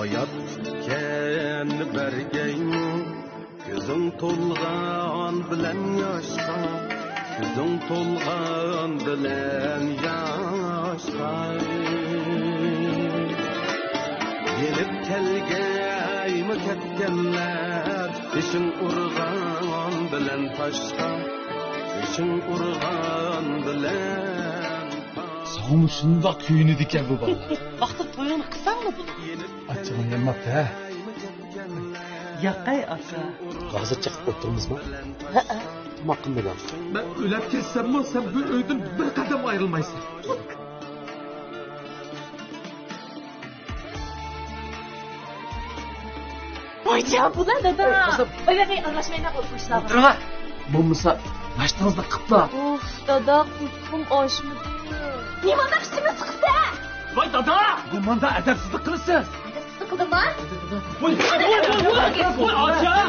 hayat ken bergeyni gözün tolgan bilen yaşa gözün tolgan bilen yaşa gelip kelgeymi ketkenler işin urgan bilen taşka işin urgan bilen Sağım şunda köyünü diken bu bana. Vaqti to'yini qilsangmi buni? Açığım yanmaptı ha. Yaqay aka. Hazır çıkıp oturmuzmu? Ha. Makım bilen. Ben ölüp kessem mi sen bu öydün bir kadem ayrılmaysın. Boyca bu da dada. Öyle anlaşmayla konuşmuşlar. Oturma. Bu mısa baştanızda kıpla. Of dada uykum açmadı. Niye bana üstüme sıksa? Vay dada! Bu manda edepsizlik kılırsın. Sıkıldım lan. Vay aşağı!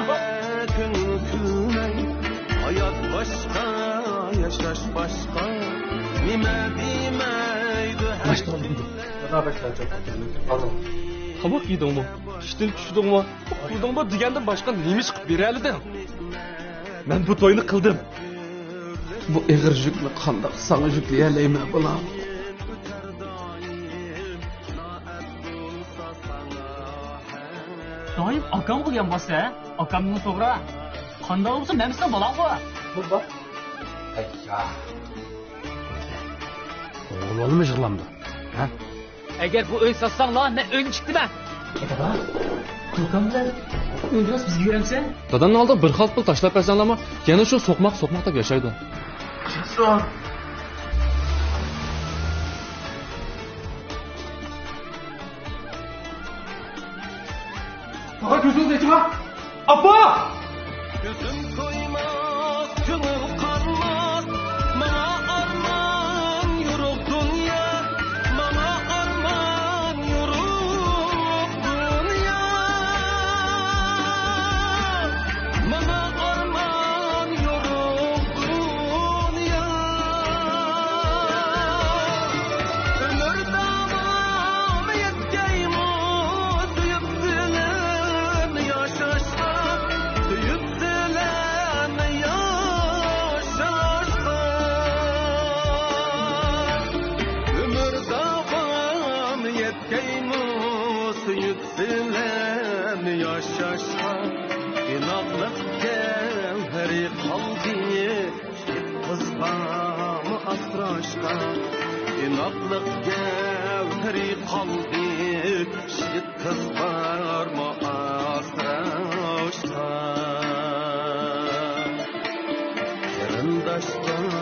hayat başka yaşaş başka nime demeydi Baştan oldu. Dada başlayacak. Pardon. Kabak yedin mi? İşten düştün mü? Kurdun mu degenden başka neymiş kıp bir elidin? Ben bu toyunu kıldım. Bu eğir yüklü kandak sana yükleyeleyme bulam. Doim akam qilgan bo'lsa, akamning to'g'ri. Qanday bo'lsa, men sizdan bolam bu. Bu bak. Ayya. Oğlum mu yığılamdı? Ha? Agar bu uy sotsanglar, men uyni chiqdiman. Akamlar uyimiz bizga yuramsa? Dadanın aldı bir xalt pul tashlab bersanlarmi? Yana shu so'qmoq deb yashaydi. Kesin. Bak gözünüzü açma. Abba! gözüm koymaz gönül kanmaz bana arman yuruk dünya bana arman yuruk dünya bana arman yuruk dünya ömür damam yetkeyim duyup dilim yaşaşma duyup dilim yaşaşma ömür damam yetkeyim duyup dilim yaşaşma inanlık gevheri kalbi kızbam asraşka inanlık gevheri kalbi şit kızbam asraşka yarındaşka